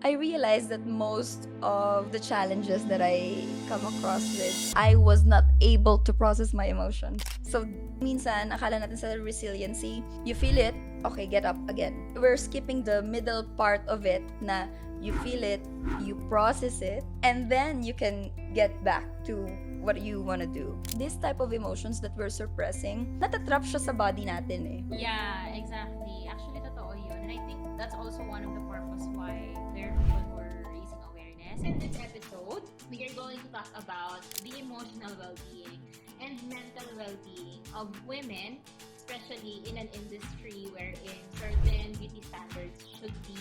I realized that most of the challenges that I come across with, I was not able to process my emotions. So, minsan, akala natin sa resiliency, you feel it, okay, get up again. We're skipping the middle part of it na you feel it, you process it, and then you can get back to what you want to do. This type of emotions that we're suppressing, natatrap siya sa body natin eh. Yeah, exactly. Actually, totoo yun. And I think that's also one of the purpose why therefore we're raising awareness. In this episode, we are going to talk about the emotional well-being and mental well-being of women, especially in an industry wherein certain beauty standards should be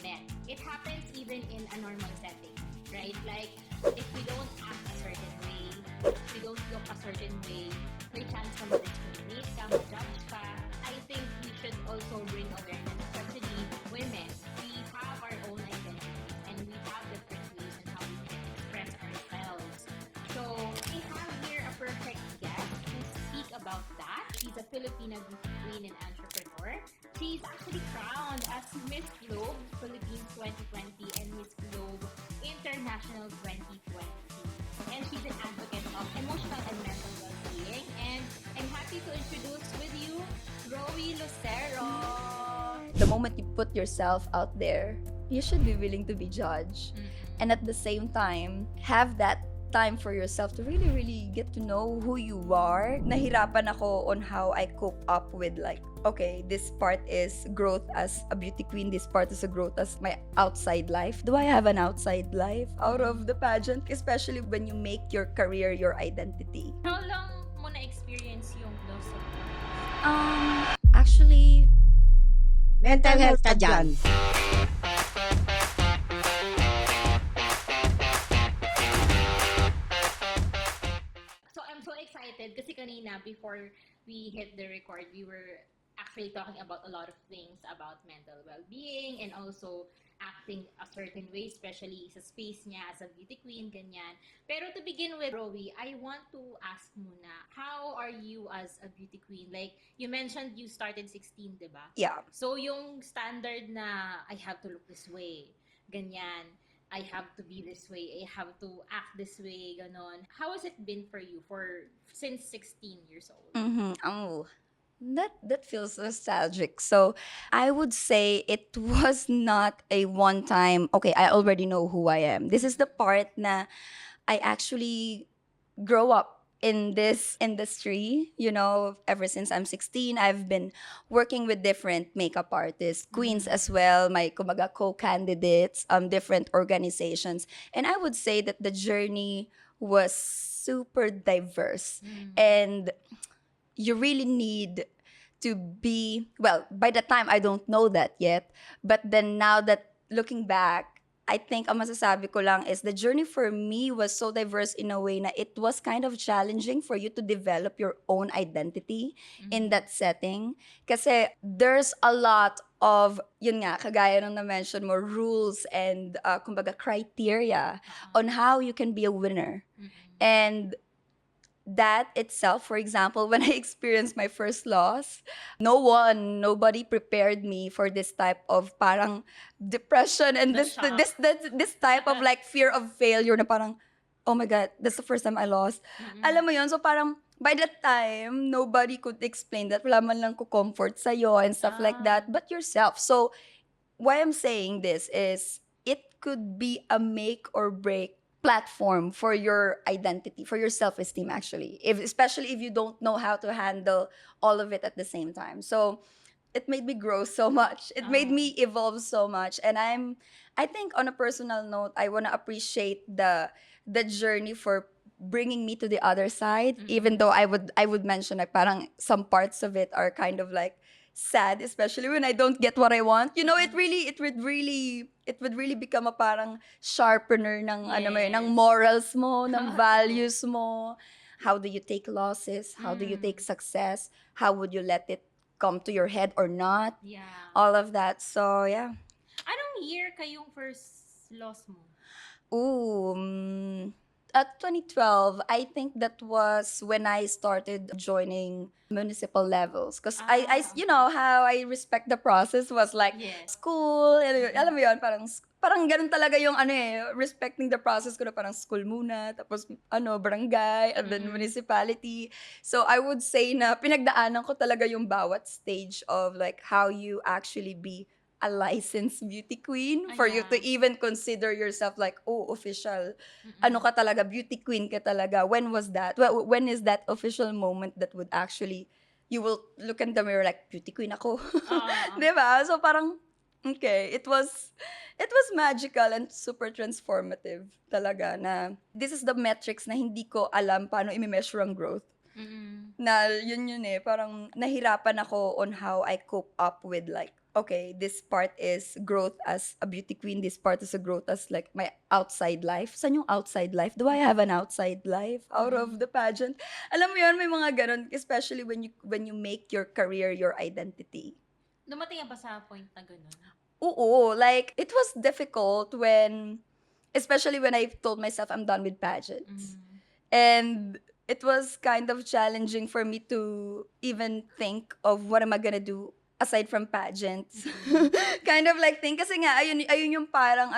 met. It happens even in a normal setting, right? Like, if we don't act a certain way, if we don't look a certain way, may chance ka ma-discriminate ka, ma-judge ka. I think we should also bring awareness, especially women. We have our own identity and we have different ways on how we can express ourselves. So, we have here a perfect guest to speak about that. She's a Filipina beauty queen and entrepreneur. She's actually crowned as Miss Globe Philippines 2020 and Miss Globe International 2020. And she's an advocate of emotional and mental well-being. And I'm happy to introduce with you Rowie Lucero. The moment you put yourself out there, you should be willing to be judged. And at the same time, have that time for yourself to really get to know who you are. Nahirapan ako on how I cope up with like, okay, this part is growth as a beauty queen, this part is a growth as my outside life. Do I have an outside life out of the pageant? Especially when you make your career your identity. How long mo na-experience yung loss of Actually, Mental health ka dyan. So I'm so excited kasi kanina before we hit the record, we were actually talking about a lot of things about mental well-being and also acting a certain way, especially sa space niya as a beauty queen, ganyan. Pero to begin with, Rowie, I want to ask muna, how are you as a beauty queen? Like, you mentioned you started 16, di ba? yeah. So yung standard na I have to look this way, ganyan, I have to be this way, I have to act this way, ganon. How has it been for you since 16 years old? Oh, that feels nostalgic. So I would say it was not a one time, okay, I already know who I am. This is the part na I actually grow up in this industry, ever since I'm 16. I've been working with different makeup artists, queens as well, my kumaga co-candidates, different organizations. And I would say that the journey was super diverse. And you really need to be, well, by the time I don't know that yet, but then now that looking back, I think ang masasabi ko lang is the journey for me was so diverse in a way na it was kind of challenging for you to develop your own identity in that setting. Kasi there's a lot of, yun nga, kagaya nung na-mention mo, rules and kumbaga criteria on how you can be a winner. And that itself, for example, when I experienced my first loss, nobody prepared me for this type of parang depression and The this shock. this type of like fear of failure na parang, oh my God, that's the first time I lost. Alam mo yun, so parang by that time, nobody could explain that. Wala man lang ko comfort sa'yo and stuff like that, but yourself. So why I'm saying this is it could be a make or break platform for your identity, for your self-esteem actually. Especially if you don't know how to handle all of it at the same time. So it made me grow so much. It made me evolve so much. And I think on a personal note, I want to appreciate the journey for bringing me to the other side, even though I would mention like parang some parts of it are kind of like sad, especially when I don't get what I want. It would really become a parang sharpener ng ano mo yun, ng morals mo, ng values mo. How do you take losses? How do you take success? How would you let it come to your head or not? Yeah. All of that. So, yeah. Anong year kayong first loss mo? Ooh, At 2012, I think that was when I started joining municipal levels. Because you know, how I respect the process was like Yes. school, alam mo yun, parang ganun talaga yung ano respecting the process ko na parang school muna, tapos barangay, and then municipality. So I would say na pinagdaanan ko talaga yung bawat stage of like how you actually be a licensed beauty queen for you to Yeah. even consider yourself like, oh, official. Ano ka talaga, beauty queen ka talaga. When was that? When is that official moment that would actually, you will look in the mirror like, beauty queen ako. Diba? So parang, okay, it was magical and super transformative talaga na this is the metrics na hindi ko alam paano i-measure ang growth. Na yun parang nahirapan ako on how I cope up with like, okay, this part is growth as a beauty queen, this part is a growth as like my outside life. Saan yung outside life? Do I have an outside life out of the pageant? Alam mo yun, may mga ganun, especially when you make your career your identity. Dumating ba sa point na ganun? Oo, like, it was difficult especially when I told myself I'm done with pageants. And it was kind of challenging for me to even think of what am I gonna do aside from pageants. Kind of like think, kasi nga, ayun yung parang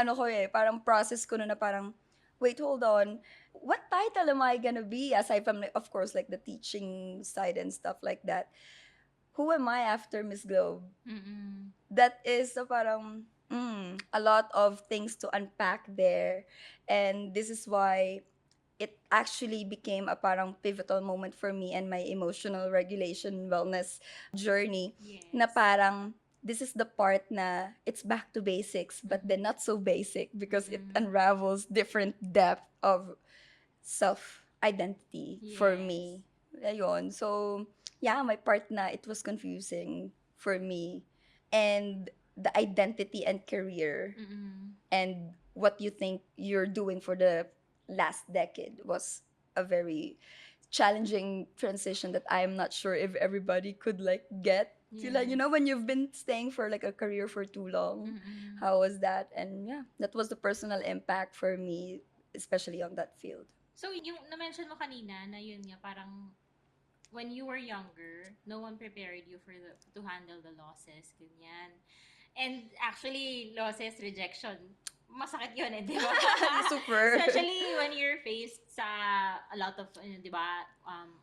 parang process ko na parang, wait, hold on, what title am I gonna be aside from, like, of course, like the teaching side and stuff like that. Who am I after Miss Globe? That is parang a lot of things to unpack there. And this is why it actually became a parang pivotal moment for me and my emotional regulation wellness journey. Yes. Na parang, this is the part na it's back to basics, but then not so basic because it unravels different depth of self-identity for Yes. me. Ayun. So, yeah, my part na it was confusing for me. And the identity and career and what you think you're doing for the last decade was a very challenging transition that I'm not sure if everybody could like get. Sila, you know, when you've been staying for like a career for too long, how was that? And yeah, that was the personal impact for me, especially on that field. So, yung na-mention mo kanina na yun nga, parang when you were younger, no one prepared you to handle the losses, ganyan. And actually, losses, rejection, masakit yun di ba? Super. Especially when you're faced sa a lot of, di ba,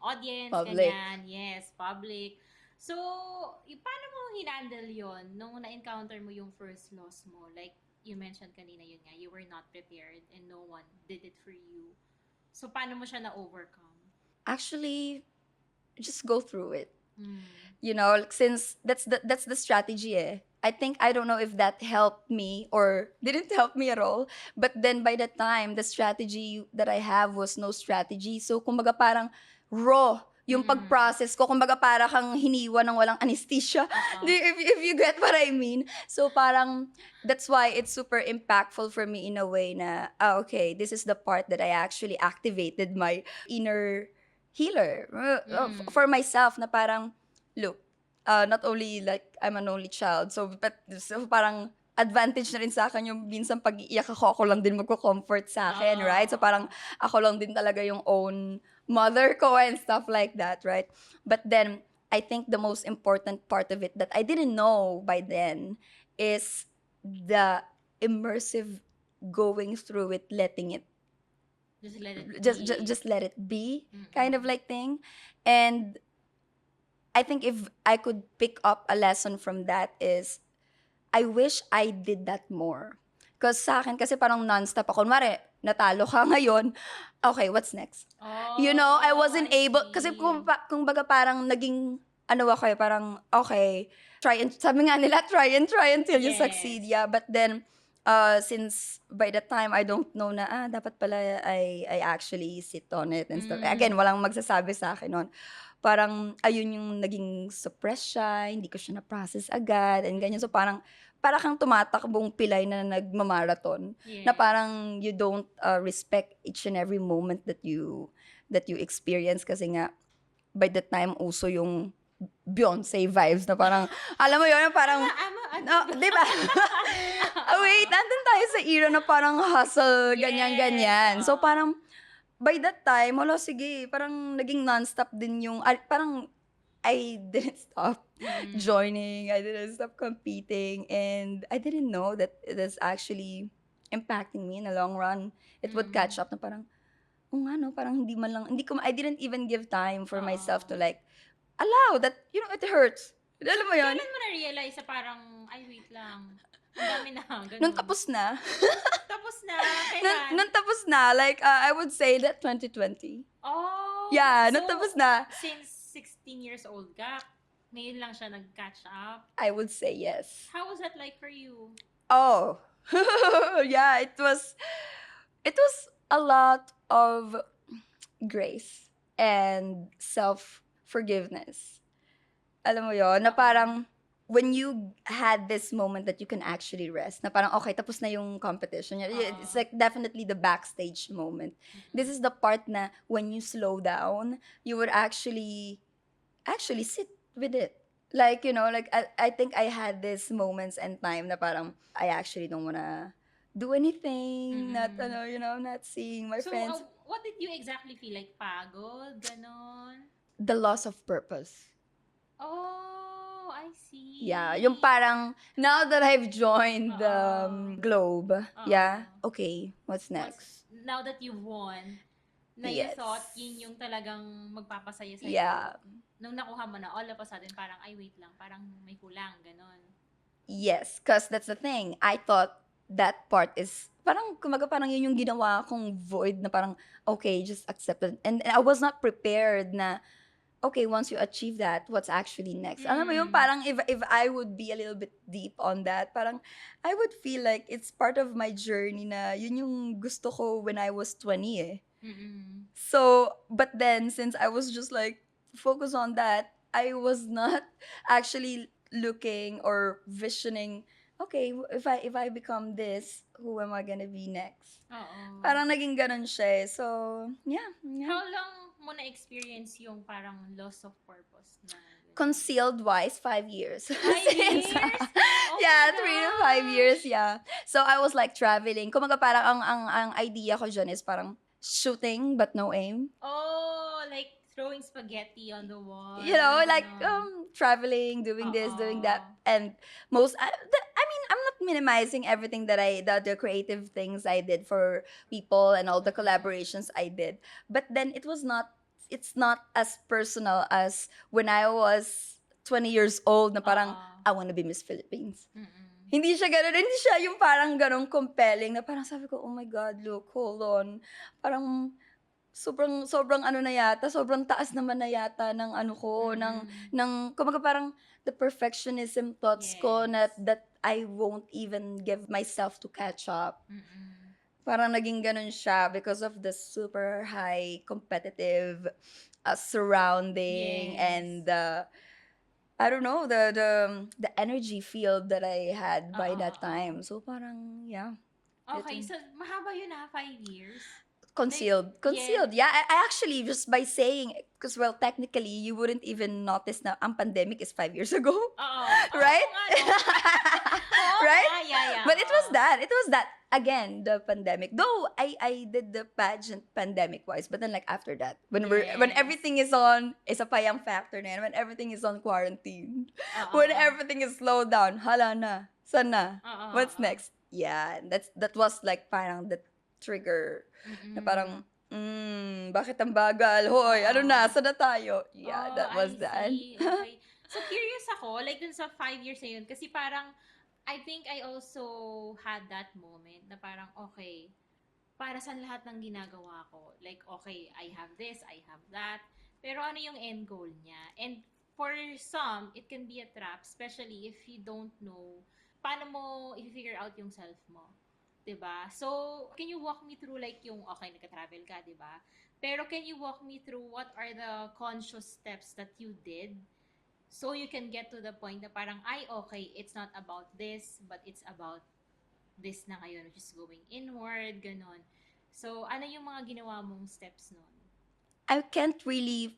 audience, Public. ganyan. Yes, public. So, paano mo hinandle yun nung na-encounter mo yung first loss mo? Like, you mentioned kanina yun nga, you were not prepared and no one did it for you. So, paano mo siya na-overcome? Actually, just go through it. You know, since that's the strategy I don't know if that helped me or didn't help me at all, but then by the time the strategy that I have was no strategy, so kumbaga parang raw yung pag-process ko, kumbaga para kang hiniwa ng walang anesthesia. If you get what I mean. So parang that's why it's super impactful for me in a way na okay, this is the part that I actually activated my inner healer for myself na parang look, not only like I'm an only child, so parang advantage na rin sa akin yung minsan pag-iiyak ako lang din magko-comfort sa akin, right? So parang ako lang din talaga yung own mother ko and stuff like that, right? But then, I think the most important part of it that I didn't know by then is the immersive going through it, letting it Just let it be. just let it be kind of like thing. And I think if I could pick up a lesson from that is I wish I did that more. Because sa akin kasi parang non-stop ako. Kunwari, natalo ka ngayon, okay, what's next? You know, I wasn't able, kasi kung baga parang naging, ako parang, okay, sabi nga nila, try until you Yes. succeed. Yeah, but then, since by the time I don't know na, dapat pala I actually sit on it and stuff. Again, walang magsasabi sa akin nun. Parang, ayun yung naging suppress siya, hindi ko siya na-process agad, and ganyan. So parang, para kang tumatakbong pilay na nagmamarathon, Yes. na parang you don't respect each and every moment that you experience kasi nga, by the time uso yung Beyonce vibes na parang, alam mo yun, parang, di ba? Wait, nandun tayo sa era na parang hustle, ganyan-ganyan. Yes. So parang, by that time, wala, sige, parang naging non-stop din yung, parang I didn't stop joining, I didn't stop competing, and I didn't know that it is actually impacting me in the long run. It would catch up na parang, nga no, parang hindi man lang, I didn't even give time for myself to like, allow that, it hurts. Alam mo yun? Kailan mo na-realize na parang, ay, wait lang. Ang dami na, ganun. Nung tapos na. Tapos na, kailan? Nung tapos na, like, I would say that 2020. Oh! Yeah, so, nung tapos na, Since 16 years old ka, ngayon lang siya nag-catch up. I would say yes. How was that like for you? Oh, yeah, it was a lot of grace and self-forgiveness. Alam mo yon, na parang when you had this moment that you can actually rest, na parang okay, tapos na yung competition. It's like definitely the backstage moment. This is the part na when you slow down, you would actually sit with it. Like, like I think I had these moments and time na parang I actually don't wanna do anything, not not seeing my So, friends. what did you exactly feel? Like pagod? Ganon? The loss of purpose. Oh, I see. Yeah, yung parang now that I've joined the Globe, yeah, okay, what's next? Now that you've won, na you Yes. thought yun yung talagang magpapasaya sa'yo. Yeah. Nung nakuha mo na, all of a sudden, parang, ay, wait lang, parang may kulang, ganon. Yes, because that's the thing. I thought that part is parang kumaga parang yun yung ginawa kong void na parang okay, just accept it. And I was not prepared na okay, once you achieve that, what's actually next? Alam mo yun, parang if I would be a little bit deep on that, parang I would feel like it's part of my journey na yun yung gusto ko when I was 20 eh. Mm-mm. So, but then since I was just like focused on that, I was not actually looking or visioning, okay, if I become this, who am I gonna be next? Oo. Parang naging ganun siya eh. So, yeah. How long mo na-experience yung parang loss of purpose na? Concealed-wise, 5 years. 5 years? Oh Yeah, my 3 to 5 gosh. years, yeah. So, I was like traveling. Kumaga parang ang idea ko dyan is parang shooting but no aim. Oh, like throwing spaghetti on the wall. Like ganon. traveling, doing this, doing that, and I mean, I'm not minimizing everything that the creative things I did for people and all the collaborations I did, but then it's not as personal as when I was 20 years old na parang I want to be Miss Philippines. Mm-mm. Hindi siya ganun. Hindi siya yung parang ganun compelling na parang sabi ko, oh my God, look, hold on. Parang sobrang ano na yata, sobrang taas naman na yata ng ano ko, ng kumaga parang the perfectionism thoughts ko na Yes. that I won't even give myself to catch up. Mm-mm. Parang naging ganun siya because of the super high competitive surrounding Yes. and I don't know, the energy field that I had by that time. So parang, yeah. Okay, so mahaba yun 5 years. Concealed. Yeah, I actually, just by saying, because well, technically, you wouldn't even notice na ang pandemic is 5 years ago. Oo. Right? Oo nga, no? Oo Right? nga, yeah. But it was that. Again, the pandemic. Though, I did the pageant pandemic-wise, but then like after that, when Yes. everything is on, isa pa yung factor na yan, when everything is on quarantine, Oo. when everything is slowed down, hala na, saan na? Oo, What's oo. next? Yeah, that was like parang the trigger na parang, bakit ang bagal? Hoy, ano na? Saan na tayo? Yeah, Oh, that was I that. see. Okay. So, curious ako, like dun sa 5 years na yun, kasi parang, I think I also had that moment na parang, okay, para sa lahat ng ginagawa ko, like, okay, I have this, I have that, pero ano yung end goal niya? And for some, it can be a trap, especially if you don't know paano mo i-figure out yung self mo. 'Di ba? So, can you walk me through like yung, okay, nagka-travel ka, 'di ba? Pero can you walk me through what are the conscious steps that you did so you can get to the point na parang, ay, okay, it's not about this, but it's about this na ngayon, which is going inward, ganon. So, ano yung mga ginawa mong steps nun? I can't really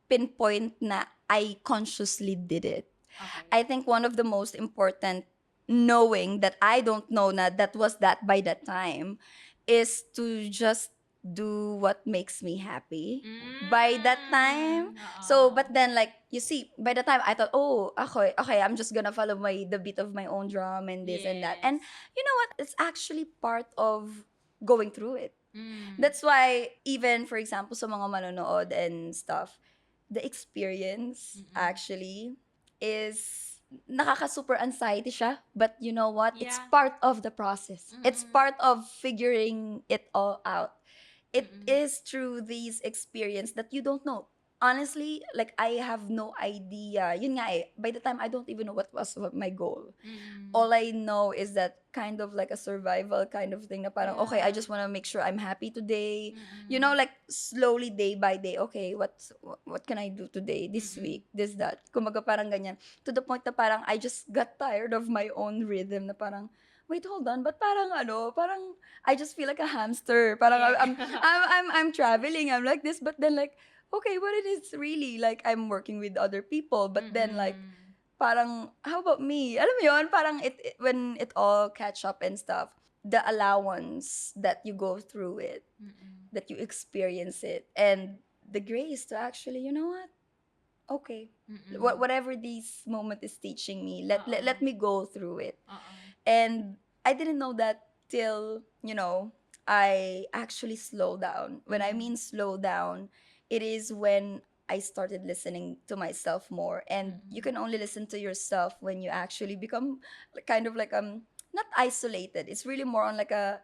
pinpoint na I consciously did it. Okay. I think one of the most important knowing that I don't know na that was that by that time is to just do what makes me happy by that time. So, but then like you see, by the time I thought, oh, okay, I'm just gonna follow the beat of my own drum and this and that. And you know what? It's actually part of going through it. That's why even for example sa mga manonood and stuff, the experience actually is nakaka-super anxiety siya. But you know what? It's Yeah. part of the process. It's part of figuring it all out. It is through these experience that you don't know. Honestly, like I have no idea. Yun nga eh, by the time I don't even know what was my goal. All I know is that kind of like a survival kind of thing na parang, okay, I just want to make sure I'm happy today. You know, like slowly day by day, okay, what can I do today, this week, this, that. Kumaga parang ganyan. To the point na parang I just got tired of my own rhythm na parang, wait, hold on, but parang I just feel like a hamster. Parang Yeah. I'm traveling, I'm like this, but then like, okay, what it is really, like I'm working with other people, but then like, parang, how about me? Alam mo yun, parang when it all catch up and stuff, the allowance that you go through it, that you experience it, and the grace to actually, you know what? Okay. Whatever this moment is teaching me, let me go through it. And I didn't know that till, I actually slow down. When I mean slow down, it is when I started listening to myself more. And you can only listen to yourself when you actually become kind of like not isolated. It's really more on like a,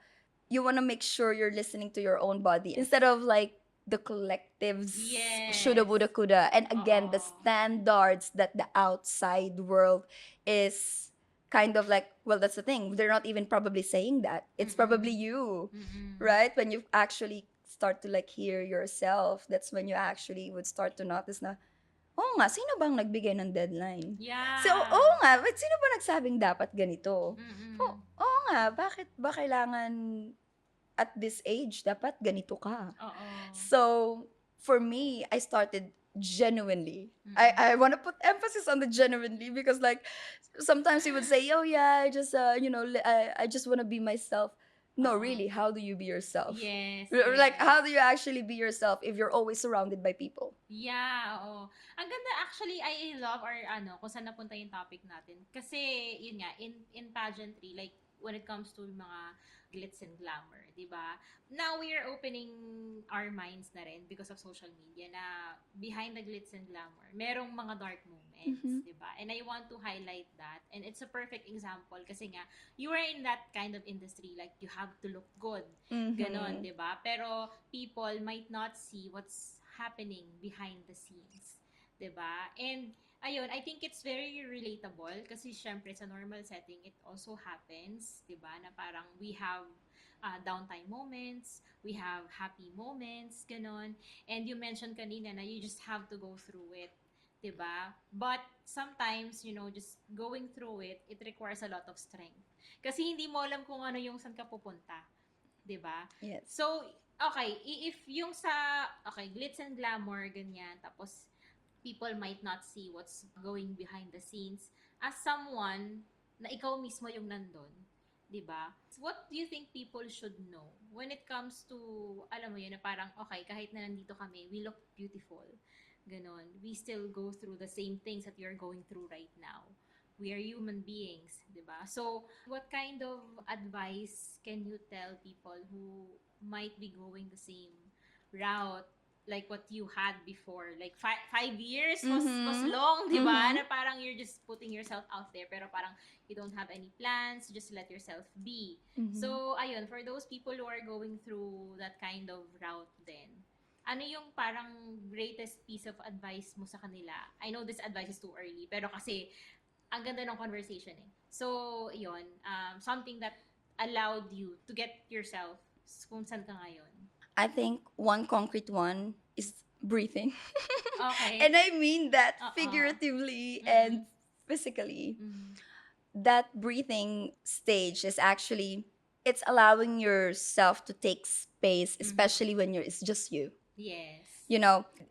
you want to make sure you're listening to your own body instead of like the collectives Yes. shoulda woulda coulda, and again the Oo. standards that the outside world is kind of like, well, that's the thing, they're not even probably saying that, it's probably you, right? When you actually start to like hear yourself, that's when you actually would start to notice na, oo nga, sino bang nagbigay ng deadline? Yeah. So, oo nga, but sino ba nagsabing dapat ganito? Oo nga, bakit ba kailangan at this age, dapat ganito ka? Oo. So, for me, I started genuinely. I want to put emphasis on the genuinely because like sometimes you would say, oh yeah, I just I just want to be myself. No, really, how do you be yourself? Yes, Like, yes. how do you actually be yourself if you're always surrounded by people? Yeah, oo. Ang ganda actually, I love our kung saan napunta yung topic natin. Kasi yun nga in pageantry, like when it comes to mga glitz and glamour, 'di ba? Now we are opening our minds na rin because of social media na behind the glitz and glamour, merong mga dark moments, 'di ba? And I want to highlight that. And it's a perfect example kasi nga you are in that kind of industry, like you have to look good. Ganon, 'di ba? Pero people might not see what's happening behind the scenes, 'di ba? And ayun, I think it's very relatable kasi syempre sa normal setting it also happens, 'di ba? Na parang we have downtime moments, we have happy moments, ganon. And you mentioned kanina na you just have to go through it, 'di ba? But sometimes, just going through it, it requires a lot of strength. Kasi hindi mo alam kung ano yung saan ka pupunta, 'di ba? Yes. So, okay, if yung sa, okay, glitz and glamour, ganyan, tapos people might not see what's going behind the scenes, as someone na ikaw mismo yung nandun, di ba? What do you think people should know when it comes to, alam mo yun, na parang, okay, kahit na nandito kami, we look beautiful, ganon, we still go through the same things that you're going through right now. We are human beings, di ba? So, what kind of advice can you tell people who might be going the same route like what you had before? Like 5 years was long, di ba? Na parang you're just putting yourself out there pero parang you don't have any plans, just let yourself be. So, ayun, for those people who are going through that kind of route then, ano yung parang greatest piece of advice mo sa kanila? I know this advice is too early, pero kasi ang ganda ng conversation eh. So, yun, something that allowed you to get yourself kung saan ka ngayon. I think one concrete one is breathing. Okay. And I mean that Uh-uh. figuratively and physically. That breathing stage is actually, it's allowing yourself to take space, especially when it's just you. Yes.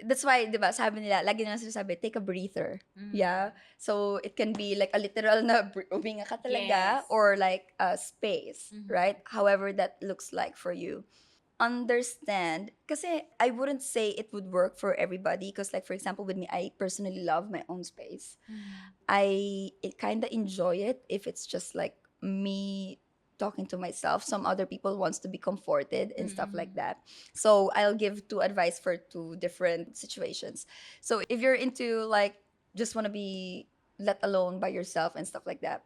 That's why, di ba, sabi nila, lagi nila sinasabi, take a breather. Yeah? So, it can be like a literal na uminga ka talaga, Yes. or like a space, right? However that looks like for you. understand, kasi I wouldn't say it would work for everybody, because like for example with me, I personally love my own space. I kind of enjoy it if it's just like me talking to myself. Some other people wants to be comforted and stuff like that. So I'll give two advice for two different situations. So if you're into like just want to be let alone by yourself and stuff like that,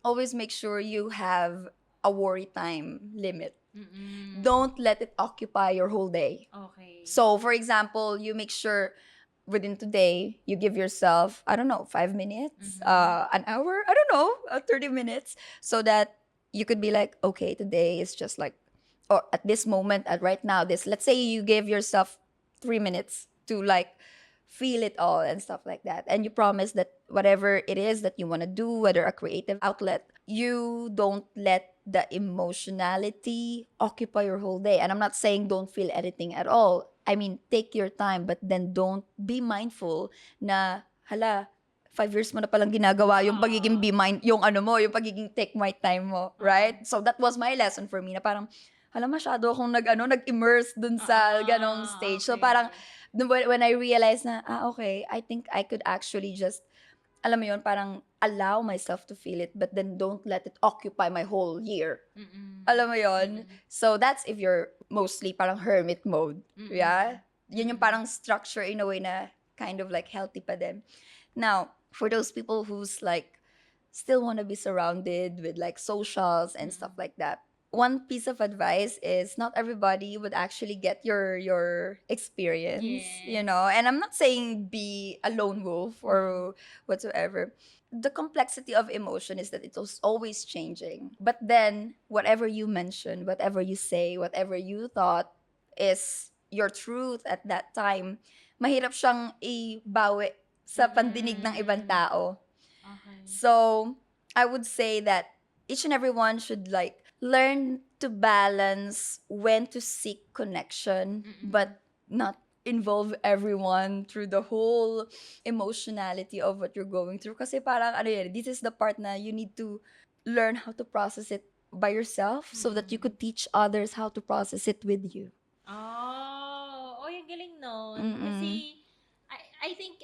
always make sure you have a worry time limit. Don't let it occupy your whole day. Okay. So, for example, you make sure within today you give yourself, I don't know, 5 minutes, an hour, I don't know, 30 minutes, so that you could be like, okay, today is just like, or at this moment, at right now, this, let's say you give yourself 3 minutes to like feel it all and stuff like that. And you promise that whatever it is that you want to do, whether a creative outlet, you don't let the emotionality occupy your whole day. And I'm not saying don't feel anything at all. I mean, take your time, but then don't be mindful na, hala, 5 years mo na palang ginagawa yung pagiging be mind, yung ano mo, yung pagiging take my time mo, right? So that was my lesson for me na parang, hala, masyado akong nag-immerse dun sa ganong stage. So parang, when I realized na, okay, I think I could actually just, alam mo yun, parang allow myself to feel it, but then don't let it occupy my whole year. Alam mo yun? So that's if you're mostly parang hermit mode. Yeah? Yun yung parang structure in a way na kind of like healthy pa din. Now, for those people who's like still want to be surrounded with like socials and stuff like that, one piece of advice is not everybody would actually get your experience, you Yes. know. And I'm not saying be a lone wolf or whatsoever. The complexity of emotion is that it's always changing. But then whatever you mention, whatever you say, whatever you thought is your truth at that time, mahirap siyang ibawi sa pandinig ng ibang tao. Okay. So, I would say that each and everyone should like learn to balance when to seek connection, but not involve everyone through the whole emotionality of what you're going through. Kasi parang, ano yun, this is the part na you need to learn how to process it by yourself so that you could teach others how to process it with you. Oh, yung galing nun. Kasi, I think,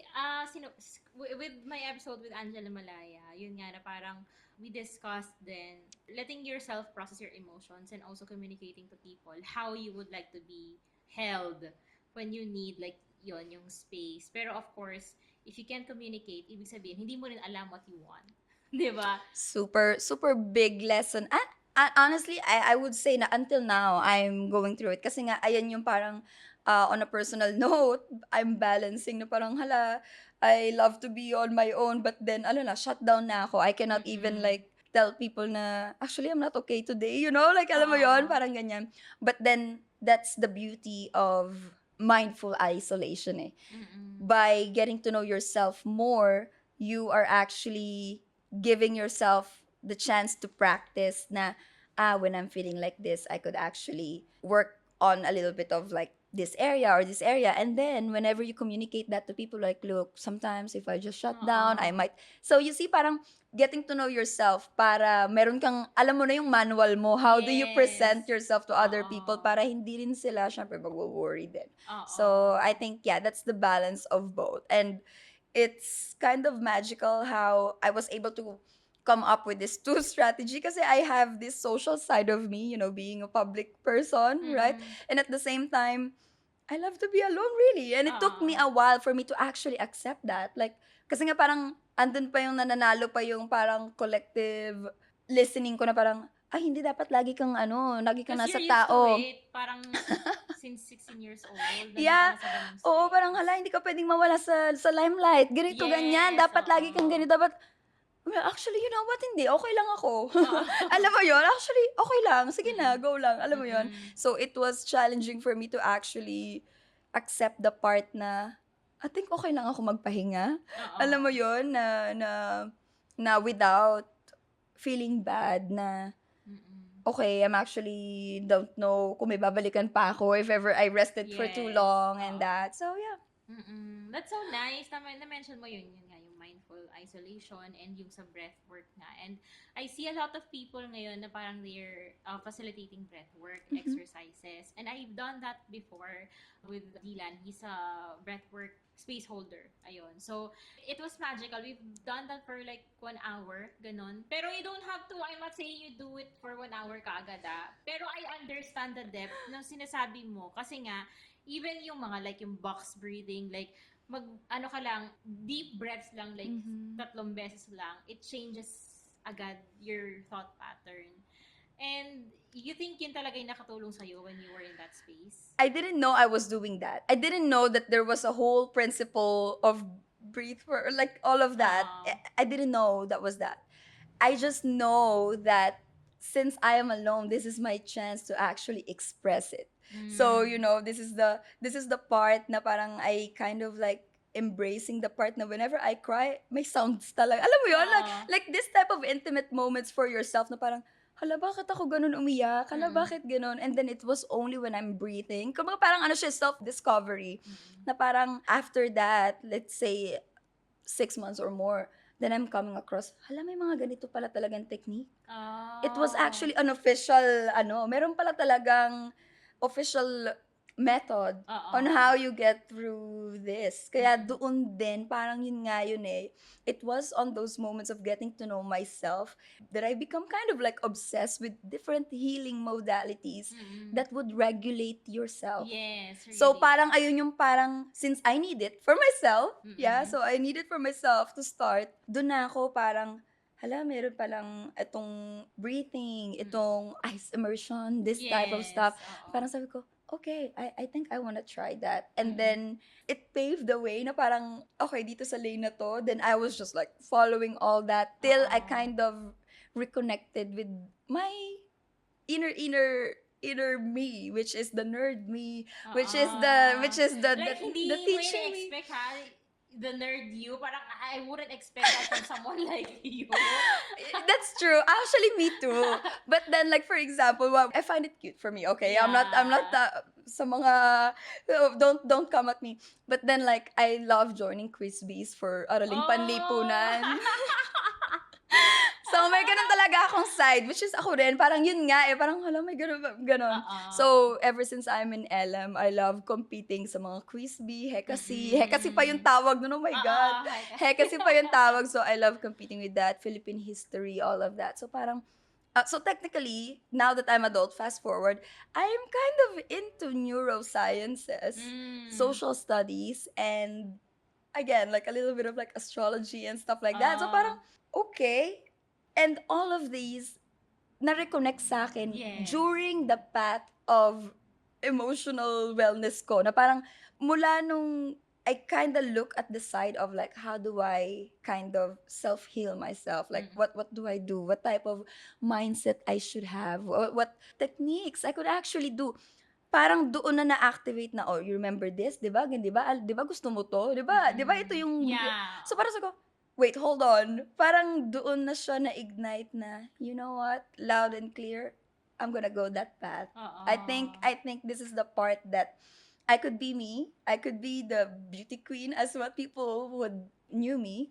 with my episode with Angela Malaya, yun nga na parang, we discussed then letting yourself process your emotions and also communicating to people how you would like to be held when you need like yung space. Pero of course, if you can't communicate, ibig sabihin, hindi mo rin alam what you want. Di ba? Super, super big lesson. And honestly, I would say na until now, I'm going through it. Kasi nga, ayan yung parang, on a personal note, I'm balancing na parang, hala, I love to be on my own, but then, ano na, shut down na ako. I cannot even like, tell people na, actually, I'm not okay today, you know? Like, alam mo yon, parang ganyan. But then, that's the beauty of mindful isolation eh. By getting to know yourself more, you are actually giving yourself the chance to practice na, when I'm feeling like this, I could actually work on a little bit of like this area or this area. And then whenever you communicate that to people, like, look, sometimes if I just shut down, I might. So you see, parang getting to know yourself para meron kang, alam mo na yung manual mo, how do you present Yes. yourself to other people para hindi rin sila, syempre, mag-worry din. Oo. So I think, yeah, that's the balance of both. And it's kind of magical how I was able to come up with this two strategy kasi I have this social side of me, you know, being a public person, right? And at the same time, I love to be alone really. And it took me a while for me to actually accept that. Like, kasi nga parang andun pa yung nananalo pa yung parang collective listening ko na parang, ay, hindi dapat lagi kang lagi kang Because nasa you're used tao. to it. Parang since 16 years old. Yeah. Nandun ka na sa ganung Oo, stage. parang hala, hindi ka pwedeng mawala sa limelight. Ganito, ganyan. Yes, Dapat lagi kang oo. ganito. Dapat, well, actually, you know what? Hindi. Okay lang ako. Alam mo yon. Actually, okay lang. Sige na, go lang. Alam mo yon. So, it was challenging for me to actually accept the part na, I think okay lang ako magpahinga. Alam mo yon na without feeling bad na, okay, I'm actually don't know kung may babalikan pa ako if ever I rested for too Yes. long and that. So, yeah. That's so nice. Na-mention mo yun nga, yung mindful isolation and yung sa breath work nga. And I see a lot of people ngayon na parang they're facilitating breath work exercises. And I've done that before with Dylan. He's a breath work space holder. Ayun. So, it was magical. We've done that for like 1 hour, ganon. Pero you don't have to, I'm not saying you do it for 1 hour kaagad Pero I understand the depth ng sinasabi mo. Kasi nga, even yung mga like yung box breathing, like ano ka lang, deep breaths lang, like 3 beses lang, it changes agad your thought pattern. And you think yun talaga yung nakatulong sa'yo when you were in that space? I didn't know I was doing that. I didn't know that there was a whole principle of breathe for like all of that. I didn't know that was that. I just know that since I am alone, this is my chance to actually express it. So, you know, this is the part na parang I kind of like embracing the part na whenever I cry, may sounds talaga. Alam mo yun? Like this type of intimate moments for yourself na parang, hala, bakit ako ganun umiyak? Hala, bakit ganun? And then it was only when I'm breathing. Kumbaga parang ano siya, self-discovery. Na parang after that, let's say 6 months or more, then I'm coming across, hala, may mga ganito pala talagang technique. It was actually an official, meron pala talagang official method on how you get through this. Kaya doon din, parang yun nga yun eh. It was on those moments of getting to know myself that I become kind of like obsessed with different healing modalities that would regulate yourself. Yes. So Really. parang ayun yung parang, since I need it for myself, so I need it for myself to start, doon na ako parang, hala, meron palang itong breathing, itong ice immersion, this type of stuff. Parang sabi ko, okay, I think I wanna try that. And then, it paved the way na parang, okay, dito sa lane na to. Then I was just like following all that till I kind of reconnected with my inner me, which is the nerd me, which is the like, hindi the mo teaching me. expect the nerd you, parang I wouldn't expect that from someone like you. That's true. Actually, me too. But then, like for example, I find it cute for me. Okay, I'm not sa mga don't come at me. But then, like I love joining quiz bees for Araling Panlipunan. So, may ganun talaga akong side, which is ako rin, parang yun nga eh, parang hala, may ganun. So, ever since I'm in LM, I love competing sa mga quiz bee, Hekasi. Hekasi pa yung tawag nun, oh my God. Hekasi pa yung tawag, so I love competing with that, Philippine history, all of that. So, parang, so technically, now that I'm adult, fast forward, I'm kind of into neurosciences, social studies, and again, like a little bit of like astrology and stuff like that. So parang, okay. And all of these, na-reconnect sa akin during the path of emotional wellness ko. Na parang, mula nung I kind of look at the side of like, how do I kind of self-heal myself? Like, what do I do? What type of mindset I should have? What techniques I could actually do? Parang doon na na-activate na, oh, you remember this? Diba? Diba gusto mo to? Diba ito yung... Yeah. So parang sabi ko, wait, hold on. Parang doon na siya na-ignite na, you know what? Loud and clear, I'm gonna go that path. I think this is the part that I could be me. I could be the beauty queen as what people would knew me.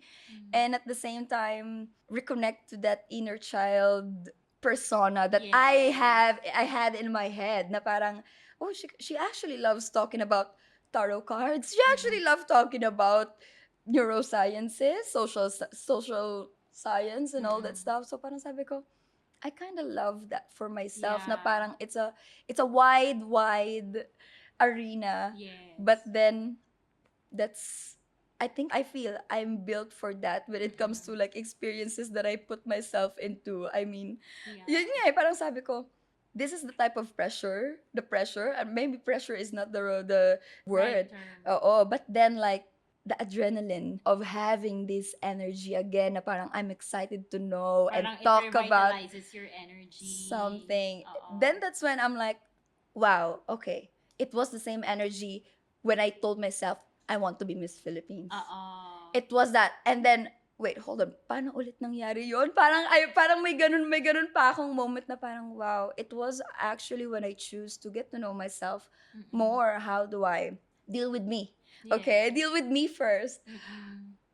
And at the same time, reconnect to that inner child persona that I had in my head na parang, oh, she actually loves talking about tarot cards. She actually loves talking about neurosciences, social science and all that stuff. So parang sabi ko, I kind of love that for myself na parang it's a wide arena. Yes. But then I think I feel I'm built for that when it comes to like experiences that I put myself into. I mean, yun nga eh, parang sabi ko, this is the type of pressure, and maybe pressure is not the word. Right term. Oo, but then like, the adrenaline of having this energy again na parang I'm excited to know Parang and talk it about revitalizes your energy. something. Oo. Then that's when I'm like, wow, okay. It was the same energy when I told myself I want to be Miss Philippines. It was that. And then, wait, hold on. Paano ulit nangyari yun? Parang may ganun pa akong moment na parang, wow, it was actually when I choose to get to know myself more. How do I deal with me? Okay, deal with me first.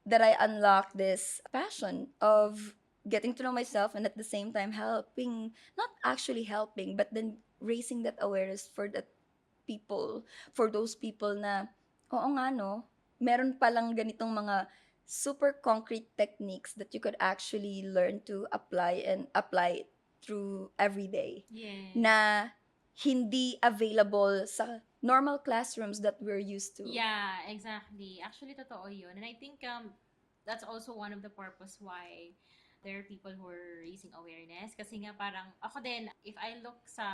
that I unlocked this passion of getting to know myself and at the same time helping, not actually helping, but then raising that awareness for that people, for those people na, oo nga no, meron palang ganitong mga super concrete techniques that you could actually learn to apply and apply through every day Yes. na hindi available sa normal classrooms that we're used to. Yeah, exactly. Actually, totoo yun. And I think that's also one of the purpose why there are people who are raising awareness. Kasi nga parang, ako din, if I look sa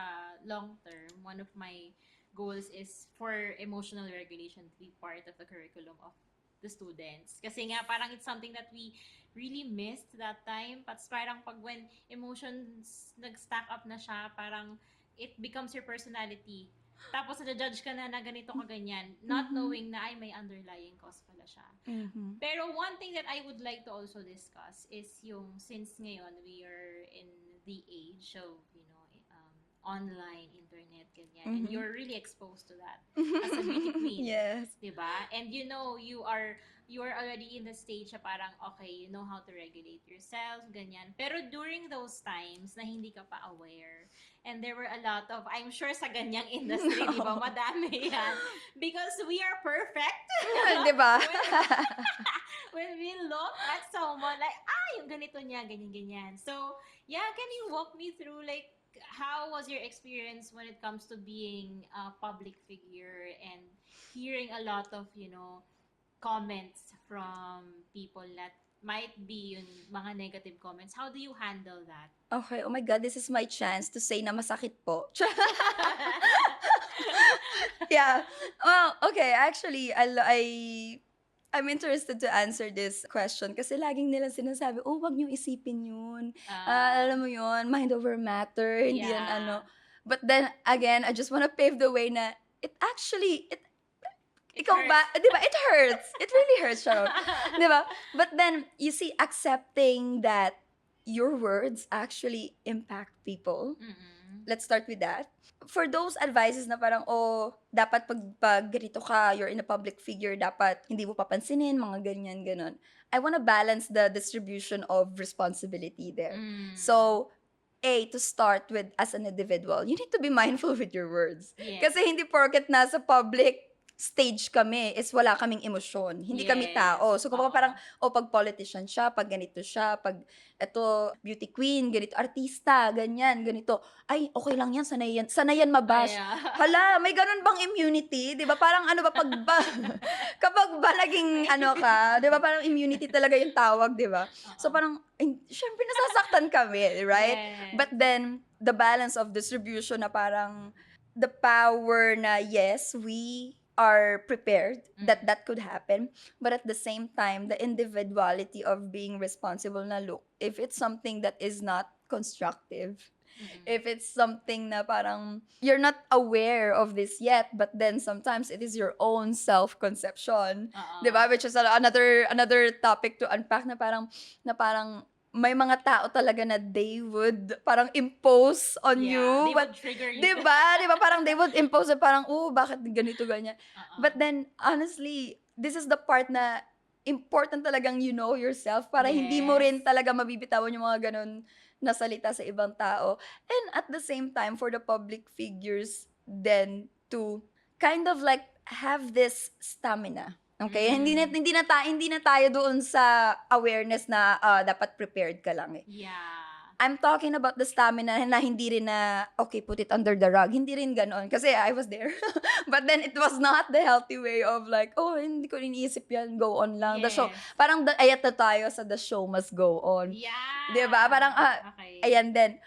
long term, one of my goals is for emotional regulation to be part of the curriculum of the students. Kasi nga parang it's something that we really missed that time. But parang pag when emotions nag-stack up na siya, parang it becomes your personality. Tapos na-judge ka na ganito ka ganyan, not Mhm. knowing na ay may underlying cause pala siya. Mhm. Pero one thing that I would like to also discuss is yung since ngayon we are in the age of, online, internet, ganyan. And Mhm. you're really exposed to that as a beauty queen. Yes. Diba? And you are already in the stage na parang, okay, you know how to regulate yourself, ganyan. Pero during those times na hindi ka pa aware, and there were a lot of, I'm sure sa ganyang industry, di ba, madami yan. Because we are perfect. Diba? When we look at someone, like, yung ganito niya, ganyan-ganyan. So, yeah, can you walk me through, like, how was your experience when it comes to being a public figure and hearing a lot of, comments from people that might be yung mga negative comments? How do you handle that? Okay, oh my God, this is my chance to say na masakit po. Yeah. Well, okay, actually, I'm interested to answer this question kasi laging nilang sinasabi, oh, wag niyong isipin yun. Alam mo yun, mind over matter, hindi yan Yeah. ano. But then, again, I just wanna pave the way na it actually, It ikaw ba, hurts. di ba, it hurts. It really hurts, Sharon. Di ba? But then, you see, accepting that your words actually impact people. Mm-mm. Let's start with that. For those advices na parang, oh, dapat pag ganito ka, you're in a public figure, dapat hindi mo papansinin, mga ganyan, ganon. I wanna balance the distribution of responsibility there. Mm. So, to start with as an individual, you need to be mindful with your words. Yes. Kasi hindi porket nasa public stage kami is wala kaming emosyon. Hindi kami Yes. tao. So, Oo. kapag parang, pag politician siya, pag ganito siya, pag eto, beauty queen, ganito, artista, ganyan, ganito. Ay, okay lang yan, sanay yan mabash. Ay, Hala, may ganun bang immunity? Di ba? Parang ano ba, kapag ba naging ano ka, di ba? Parang immunity talaga yung tawag, di ba? So, parang, syempre nasasaktan kami, right? Yes. But then, the balance of distribution na parang, the power na yes, we are prepared that that could happen, but at the same time, the individuality of being responsible na look, if it's something that is not constructive, Mm-mm. if it's something na parang you're not aware of this yet, but then sometimes it is your own self-conception, Oo. 'di ba? Which is another topic to unpack na parang may mga tao talaga na they would parang impose on Yeah, you they what, would trigger you. 'di ba? 'Di ba parang they would impose na parang, bakit ganito ganyan? Oo. But then honestly, this is the part na important talagang you know yourself para hindi mo rin Yes. talaga mabibitawan yung mga ganun na salita sa ibang tao. And at the same time, for the public figures then to kind of like have this stamina. Okay? Mm. Hindi na tayo doon sa awareness na dapat prepared ka lang eh. Yeah. I'm talking about the stamina na hindi rin na, okay, put it under the rug. Hindi rin ganon. Kasi I was there. But then it was not the healthy way of like, hindi ko iniisip yan, go on lang. The show, Yes. parang ayat na tayo sa the show must go on. Yeah. Diba? Parang, okay. Ayan then,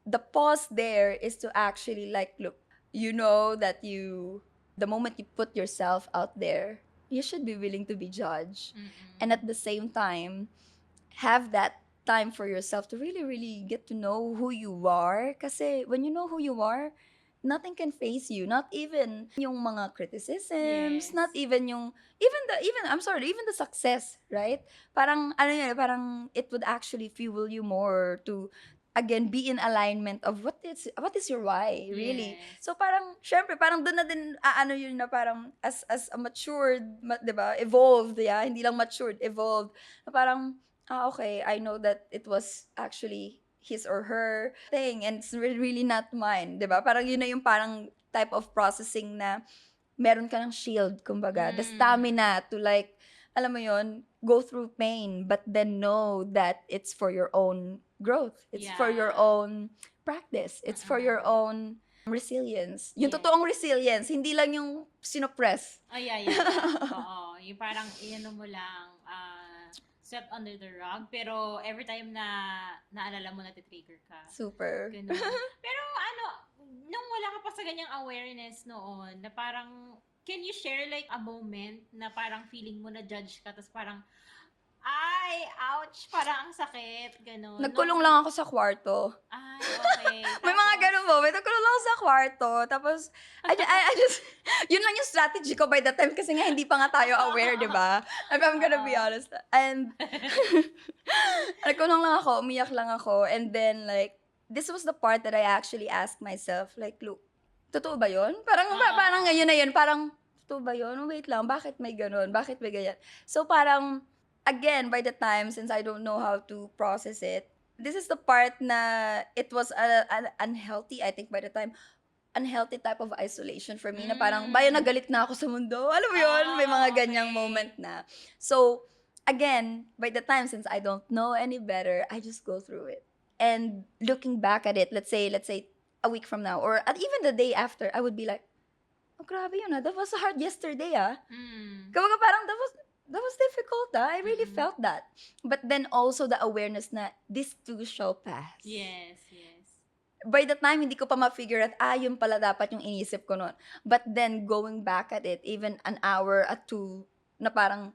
the pause there is to actually like, look, you know that the moment you put yourself out there, you should be willing to be judged. Mm-mm. And at the same time, have that time for yourself to really, really get to know who you are. Kasi when you know who you are, nothing can face you. Not even yung mga criticisms, Yes. not even even the success, right? Parang, parang it would actually fuel you more to again, be in alignment of what is your why, really. Yes. So parang, syempre, parang doon na din, ano yun na parang, as a matured, 'di ba, evolved, yeah, hindi lang matured, evolved, na parang, okay, I know that it was actually his or her thing, and it's really not mine, 'di ba? Parang yun na yung parang type of processing na meron ka ng shield, kumbaga, the stamina to like, alam mo yun, go through pain, but then know that it's for your own growth. It's for your Yeah. own practice. It's for your own resilience. Yung Yes. totoong resilience, hindi lang yung sinopress. Oh, yeah. Oo. Yung parang, iano mo lang, swept under the rug, pero every time na naalala mo na trigger ka. Super. Ganun. Pero ano, nung wala ka pa sa ganyang awareness noon, na parang, can you share like a moment na parang feeling mo na judge ka, tapos parang, ay, ouch, parang ang sakit, ganun. Nagkulong lang ako sa kwarto. Ay, okay. May mga Tapos, ganun mo. May nagkulong lang ako sa kwarto. Tapos, I just, yun lang yung strategy ko by that time kasi nga hindi pa nga tayo aware, di ba? If I'm gonna be honest. And, nagkulong lang ako, umiyak lang ako. And then, like, this was the part that I actually asked myself, like, look, totoo ba yun? Parang, parang ngayon na yun, parang, totoo ba yun? Wait lang, bakit may ganun? Bakit may ganyan? So, parang, again, by the time, since I don't know how to process it, this is the part na it was an unhealthy, I think by the time, unhealthy type of isolation for me, na parang, bayo nagalit na ako sa mundo. Alam mo yun? May mga ganyang okay. moment na. So, again, by the time, since I don't know any better, I just go through it. And looking back at it, let's say a week from now, or at even the day after, I would be like, oh, grabe yun, that was hard yesterday, Kumbaga parang, that was difficult, I really felt that. But then also the awareness na this too shall pass. Yes. By the time, hindi ko pa ma-figure out, yun pala dapat yung inisip ko nun. But then, going back at it, even an hour at two, na parang,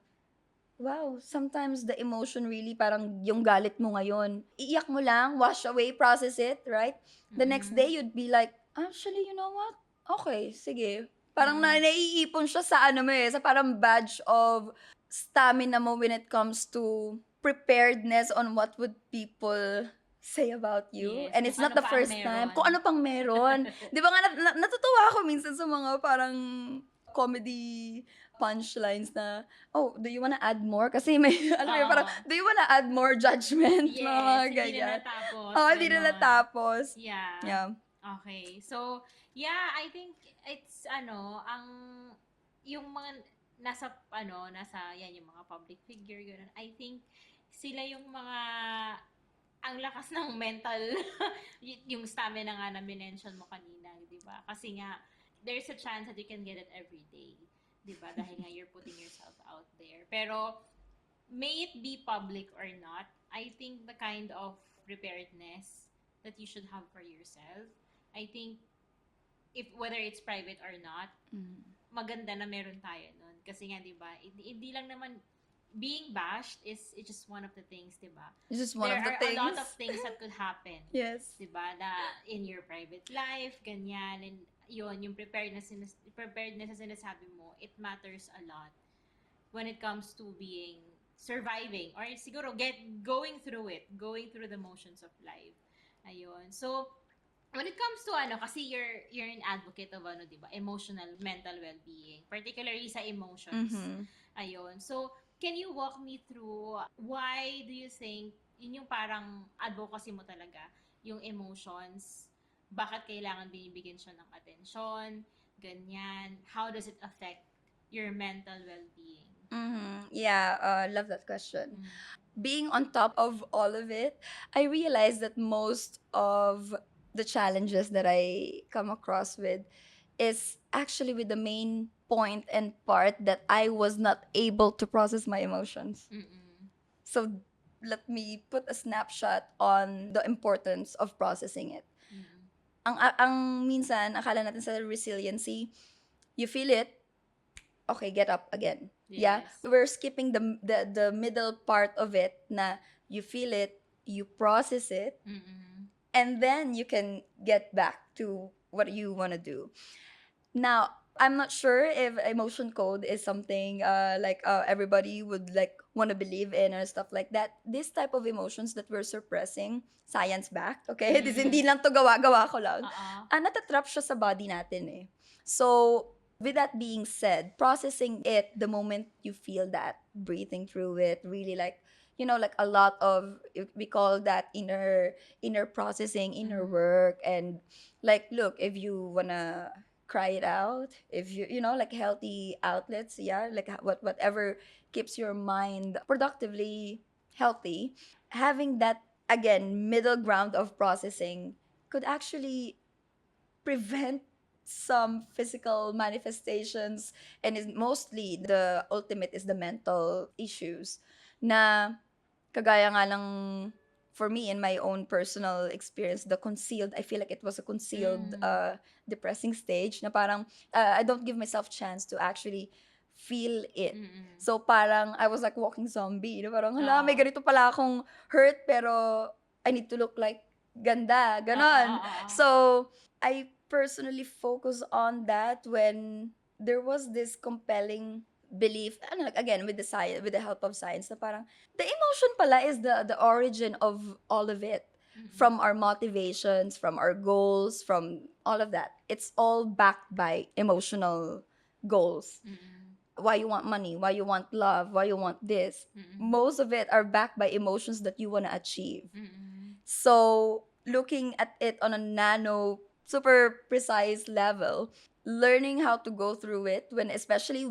wow, sometimes the emotion really, parang yung galit mo ngayon, iiyak mo lang, wash away, process it, right? The next day, you'd be like, actually, you know what? Okay, sige. Parang naiipon siya sa sa parang badge of stamina mo when it comes to preparedness on what would people say about you. Yes, And it's kung not ano the pa ang first time. meron. Kung ano pang meron. Di ba nga, natutuwa ako minsan sa mga parang comedy punchlines na, oh, do you wanna add more? Kasi may, alam mo yun, parang, do you wanna add more judgment? Yes, mga hindi ganyan. na natapos. Hindi na ganon. natapos. Yeah. Yeah. Okay. So, yeah, I think it's, yung mga nasa, yan, yung mga public figure, gano'n. I think, sila yung mga, ang lakas ng mental, yung stamina nga na minention mo kanina, di ba? Kasi nga, there's a chance that you can get it every day. Di ba? Dahil nga you're putting yourself out there. Pero, may it be public or not, I think the kind of preparedness that you should have for yourself, I think, whether it's private or not, maganda na meron tayo nun. Kasi nga, di ba, hindi lang naman, being bashed is just one of the things, di ba? It's just one of the There things. are a lot of things that could happen. Yes. Di ba? Na in your private life, ganyan, and yun, yung preparedness na sinasabi mo, it matters a lot when it comes to surviving, or siguro going through the motions of life. Ayun. So, when it comes to kasi you're an advocate of di ba, emotional, mental well-being, particularly sa emotions. Ayun. So, can you walk me through why do you think yun yung parang advocacy mo talaga, yung emotions, bakit kailangan binibigyan siya ng atensyon, ganyan, how does it affect your mental well-being? Yeah, love that question. Being on top of all of it, I realized that most of the challenges that I come across with is actually with the main point and part that I was not able to process my emotions. So let me put a snapshot on the importance of processing it. Ang minsan, akala natin sa resiliency, you feel it, okay, get up again. Yeah, Yes. we're skipping the middle part of it na you feel it, you process it, and then you can get back to what you want to do. Now, I'm not sure if emotion code is something everybody would like want to believe in or stuff like that. This type of emotions that we're suppressing, science backed, okay? This hindi lang to gawa-gawa ko lang. Natatrap siya sa body natin eh. So, with that being said, processing it the moment you feel that, breathing through it, really like, like a lot of, we call that inner processing, inner work, and like, look, if you wanna cry it out, if like healthy outlets, yeah, like whatever keeps your mind productively healthy, having that, again, middle ground of processing could actually prevent some physical manifestations, and is mostly the ultimate is the mental issues na kagaya nga ng, for me, in my own personal experience, the concealed, I feel like it was a concealed depressing stage na parang I don't give myself chance to actually feel it. So parang I was like walking zombie, na parang hala, may ganito pala akong hurt, pero I need to look like ganda, ganon. So I personally focus on that when there was this compelling belief, ano, like, again, with the science, with the help of science, na parang the emotion pala is the origin of all of it. From our motivations, from our goals, from all of that. It's all backed by emotional goals. Why you want money, why you want love, why you want this. Most of it are backed by emotions that you want to achieve. So, looking at it on a super precise level, learning how to go through it especially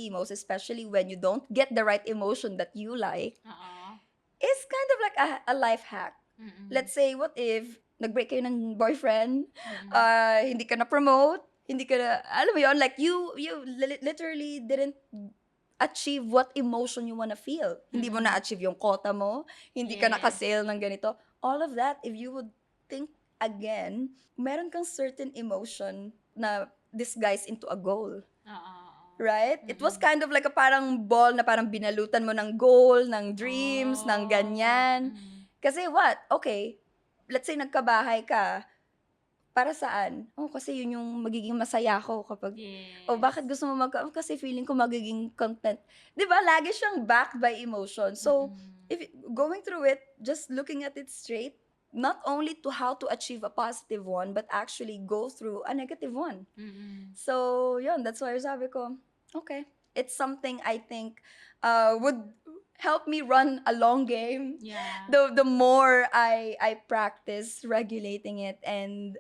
most especially when you don't get the right emotion that you like, is kind of like a life hack. Let's say, what if nag-break kayo ng boyfriend, hindi ka na-promote, hindi ka na, alam mo yun, like you literally didn't achieve what emotion you wanna feel. Hindi mo na-achieve yung quota mo, hindi ka naka-sale ng ganito. All of that, if you would think again, meron kang certain emotion na disguised into a goal. Right? It was kind of like a parang ball na parang binalutan mo ng goal, ng dreams, ng ganyan. Kasi what? Okay, let's say nagkabahay ka, para saan? Oh, kasi yun yung magiging masaya ko kapag, oh, bakit gusto mo kasi feeling ko magiging content. 'Di ba? Lagi siyang backed by emotion. So, if going through it, just looking at it straight, not only to how to achieve a positive one, but actually go through a negative one. So, yun, that's why sabi ko, okay, it's something I think would help me run a long game. The more I practice regulating it and,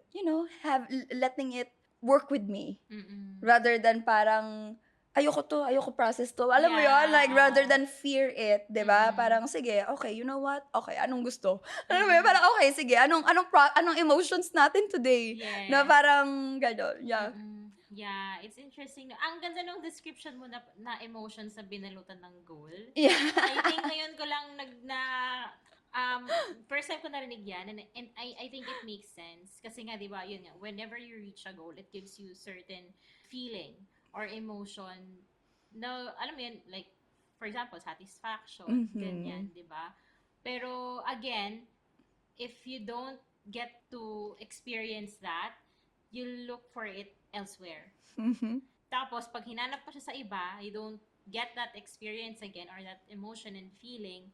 have letting it work with me, rather than parang ayoko process to. Alam mo yun? Like, rather than fear it, 'di ba? Parang, sige, okay, you know what? Okay, anong gusto? Alam mo yun? Parang, okay, sige, anong emotions natin today? Na parang, gano'n, yeah. Yeah, it's interesting. Ang ganda ng description mo na emotion sa binalutan ng goal. Yeah. I think ngayon ko lang first time ko narinig yan, and I think it makes sense. Kasi nga, di ba, yun nga, whenever you reach a goal, it gives you certain feeling or emotion na, alam mo yun, like, for example, satisfaction, ganyan, di ba? Pero, again, if you don't get to experience that, you look for it elsewhere. Tapos, pag hinanap pa siya sa iba, you don't get that experience again or that emotion and feeling,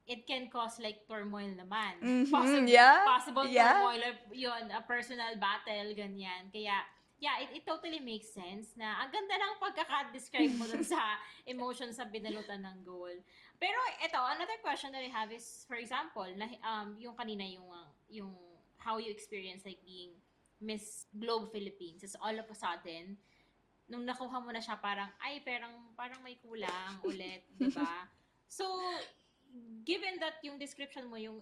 it can cause like turmoil naman. Possible turmoil, yun, a personal battle, ganyan. Kaya, yeah, it totally makes sense na ang ganda ng pagkaka-describe mo dun sa emotion sa binalutan ng goal. Pero ito, another question that I have is, for example, yung kanina yung how you experience like being Miss Globe Philippines. It's all of a sudden, nung nakuha mo na siya, parang parang may kulang ulit, di ba? So, given that yung description mo, yung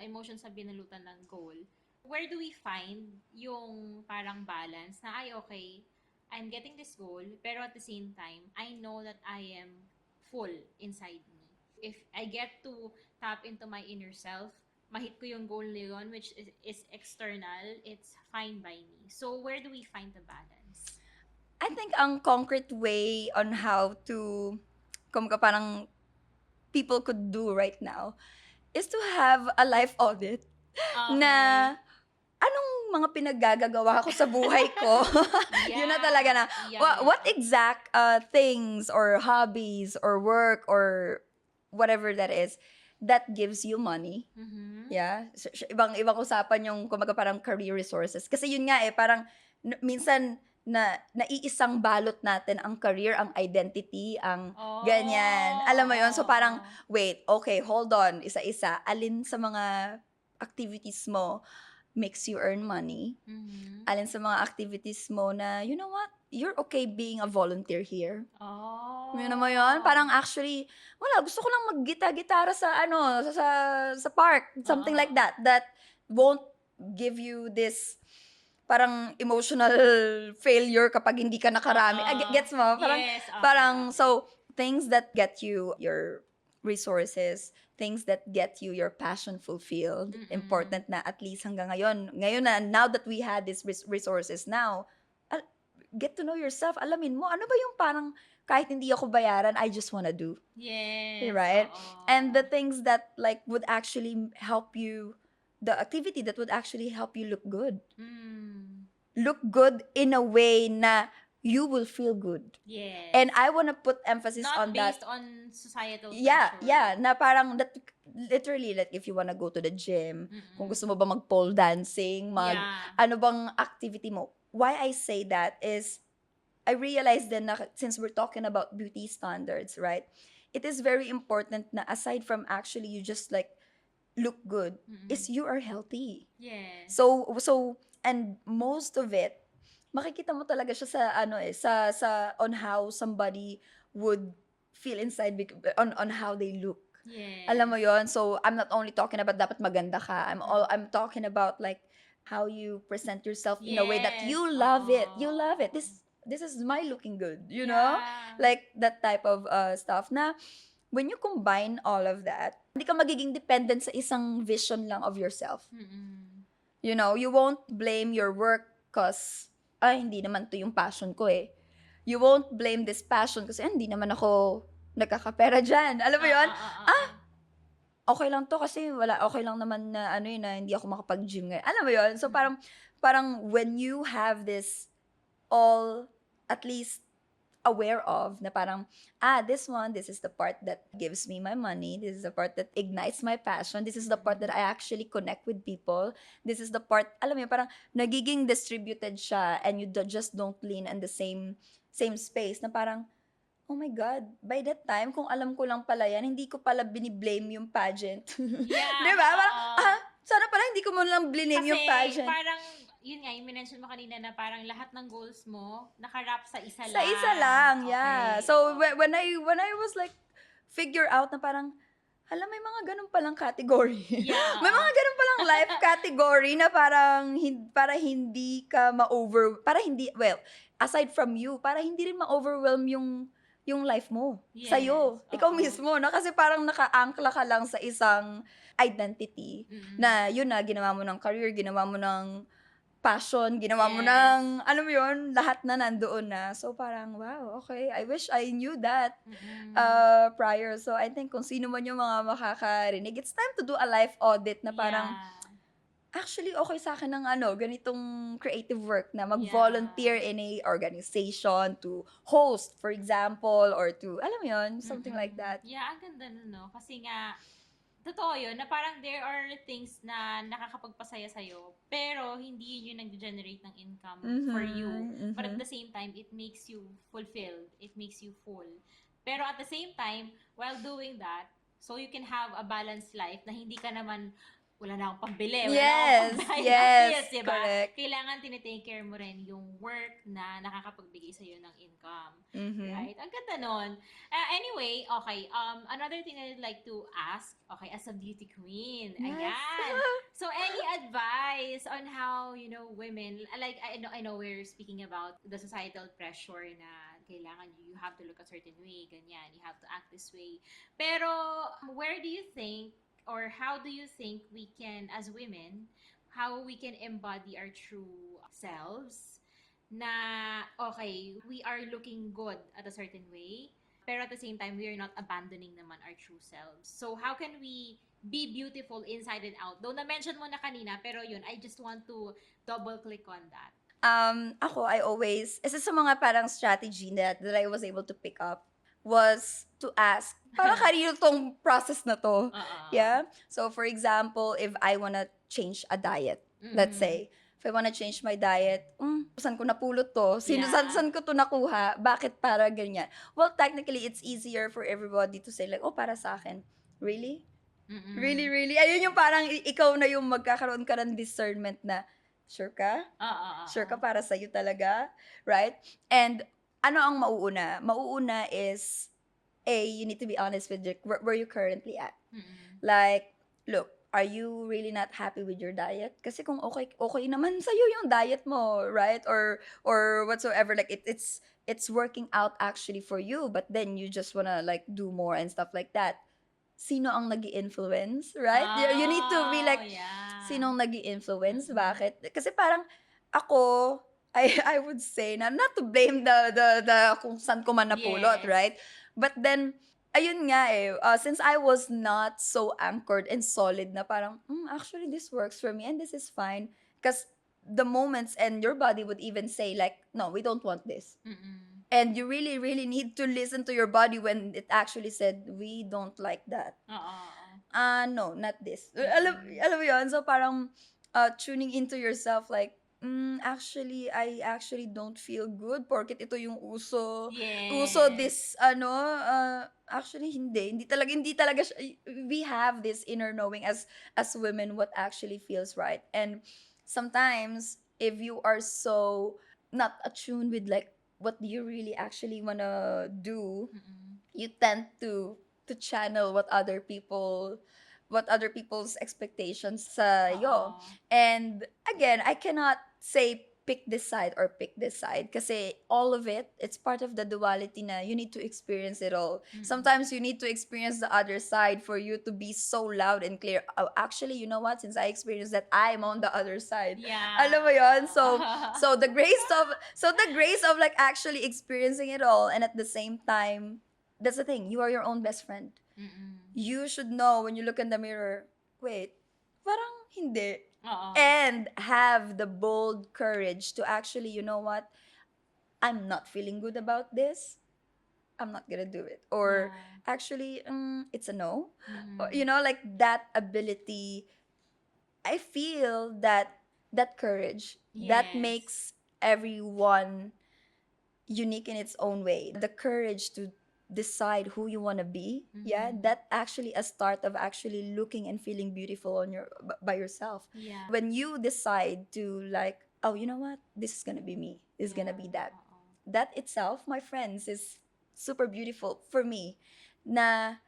emotion sa binalutan ng goal, where do we find yung parang balance na, okay, I'm getting this goal, pero at the same time, I know that I am full inside me. If I get to tap into my inner self, mahit ko yung goal na yun, which is external, it's fine by me. So, where do we find the balance? I think ang concrete way on how to, parang people could do right now, is to have a life audit. Okay. Na, anong yung mga pinaggagawa ko sa buhay ko, yun na talaga na, what exact things or hobbies or work or whatever that is, that gives you money. Mhm. Yeah. Ibang usapan yung kumbaga parang career resources. Kasi yun nga parang minsan naiisang balot natin ang career, ang identity, ang ganyan. Alam mo yun? So parang, wait, okay, hold on, isa-isa. Alin sa mga activities mo makes you earn money? Mhm. Alin sa mga activities mo na, you know what, you're okay being a volunteer here? Yun mo yun? Parang actually, wala, gusto ko lang maggita-gitara sa sa park. Something like that. That won't give you this parang emotional failure kapag hindi ka nakarami. Gets mo? Parang, Yes, okay, parang, okay. so, things that get you your resources, things that get you your passion fulfilled. Important na at least hanggang ngayon. Ngayon na, now that we had these resources now, get to know yourself. Alamin mo, ano ba yung parang kahit hindi ako bayaran, I just wanna do. Yes, Right? oo. And the things that like would actually help you, the activity that would actually help you look good. Mm. Look good in a way na you will feel good. Yes. And I wanna put emphasis not on that. based on societal Yeah, pressure. yeah, na parang that literally like if you wanna go to the gym, kung gusto mo ba mag pole dancing, Yeah. ano bang activity mo. Why I say that is I realized then na since we're talking about beauty standards, right? It is very important na aside from actually you just like look good, is you are healthy. Yes. So and most of it makikita mo talaga siya sa sa on how somebody would feel inside on how they look. Yes. Alam mo yon? So I'm not only talking about dapat maganda ka. I'm talking about like how you present yourself in a way that you Yes, love it. oo. You love it. This is my looking good, you know? Yeah. Like that type of stuff na when you combine all of that, hindi ka magiging dependent sa isang vision lang of yourself. Mm-mm. You know, you won't blame your work cause, hindi naman to yung passion ko eh. You won't blame this passion kasi hindi naman ako nagkakapera dyan. Alam mo yun? Okay lang to kasi okay lang naman na na hindi ako makapag-gym ngayon. Alam mo yun? So parang when you have this all at least aware of na parang, this is the part that gives me my money. This is the part that ignites my passion. This is the part that I actually connect with people. This is the part, alam mo yun, parang nagiging distributed siya and you just don't lean in the same space na parang, oh my God, by that time, kung alam ko lang pala yan, hindi ko pala biniblame yung pageant. Yeah, Di ba? Parang, oo. sana pala hindi ko mo lang blame yung pageant. Parang, yun nga, yung mention mo kanina na parang lahat ng goals mo, nakarap sa isa lang. Sa isa lang, yeah. Okay. So, when I was like, figure out na parang, hala, may mga ganun palang category. Yeah. May mga ganun palang life category na parang, para hindi ka aside from you, para hindi rin ma-overwhelm yung life mo. Yes, Sa'yo. Ikaw oo. mismo, na kasi parang naka-ankla ka lang sa isang identity na yun na, ginawa mo ng career, ginawa mo ng passion, ginawa mo Yes. ng, alam mo yun, lahat na nandoon na. So parang, wow, okay, I wish I knew that prior. So I think kung sino man yung mga makakarinig, it's time to do a life audit na parang, actually okay sa akin ng ganitong creative work na mag-volunteer in a organization to host, for example, or to, alam mo yun, something like that. Yeah, ang ganda nun, no? Kasi nga, totoo yun, na parang there are things na nakakapagpasaya sa'yo, pero hindi yun yung nag-generate ng income for you. But at the same time, it makes you fulfilled. It makes you full. Pero at the same time, while doing that, so you can have a balanced life na hindi ka naman, wala na akong pambili, wala na akong pambayad ng bills, diba? correct. Kailangan tinitake care mo rin yung work na nakakapagbigay sa'yo ng income. Right? Ang ganda nun. Anyway, okay, another thing I'd like to ask, okay, as a beauty queen, Yes. ayan. So, any advice on how, women, like, I know we're speaking about the societal pressure na kailangan you have to look a certain way, ganyan, you have to act this way. Pero, where do you think, or how do you think we can, as women, how we can embody our true selves na, okay, we are looking good at a certain way, pero at the same time, we are not abandoning naman our true selves. So, how can we be beautiful inside and out? Though na-mention mo na kanina, pero yun, I just want to double-click on that. Ako, I always, isa sa mga parang strategy that I was able to pick up was to ask, parang kanino tong process na to? Yeah? So, for example, if I wanna change a diet, let's say, if I wanna change my diet, saan ko napulot to? Saan ko to nakuha? Bakit para ganyan? Well, technically, it's easier for everybody to say like, oh, para sa akin. Really? Really, really? Ayun yung parang ikaw na yung magkakaroon ka ng discernment na, sure ka? Sure ka para sa'yo talaga? Right? And ano ang mauuna? Mauuna is, you need to be honest with where you currently at. Like, look, are you really not happy with your diet? Kasi kung okay naman sa'yo yung diet mo, right? Or whatsoever, like it's working out actually for you, but then you just wanna like do more and stuff like that. Sino ang nag-i-influence, right? You need to be like, sinong nag-i-influence? Bakit? Kasi parang ako, I would say na not to blame the kung saan ko man napulot, Yes. right? But then ayun nga since I was not so anchored and solid na parang actually this works for me and this is fine, because the moments and your body would even say like, no, we don't want this. And you really, really need to listen to your body when it actually said, we don't like that. No, not this. Alam mo yun? So parang tuning into yourself like, actually, I actually don't feel good porket ito yung uso. Uso this, actually hindi talaga siya. We have this inner knowing as women what actually feels right. And sometimes, if you are so not attuned with like, what do you really actually wanna do, you tend to channel what other people's expectations sa iyo. And again, I cannot say pick this side or pick this side kasi all of it, it's part of the duality na you need to experience it all. Sometimes you need to experience the other side for you to be so loud and clear. Oh, actually, you know what? Since I experienced that, I'm on the other side. Alam mo yun? So the grace of like actually experiencing it all, and at the same time, that's the thing, you are your own best friend. You should know when you look in the mirror, wait, parang hindi. And have the bold courage to actually, you know what, I'm not feeling good about this, I'm not gonna do it. Or actually, it's a no. Or, you know, like that ability, I feel that courage, that Yes. makes everyone unique in its own way. The courage to decide who you want to be, that actually a start of actually looking and feeling beautiful on by yourself. When you decide to like, oh, you know what, this is gonna be me, this is gonna be that itself, my friends, is super beautiful for me. Na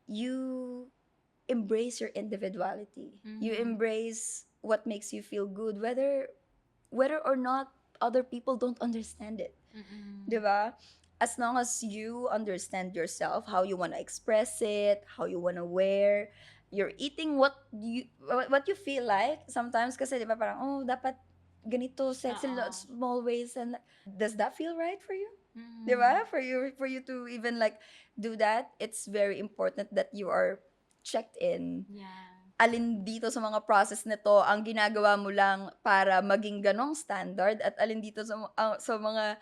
you embrace your individuality, you embrace what makes you feel good, whether or not other people don't understand it. Diba? As long as you understand yourself, how you want to express it, how you want to wear, you're eating what you feel like. Sometimes kasi diba parang, oh, dapat ganito, sexy, small ways, and does that feel right for you? Diba? For you to even like do that, it's very important that you are checked in. Alin dito sa mga process nito ang ginagawa mo lang para maging ganong standard, at alin dito sa mga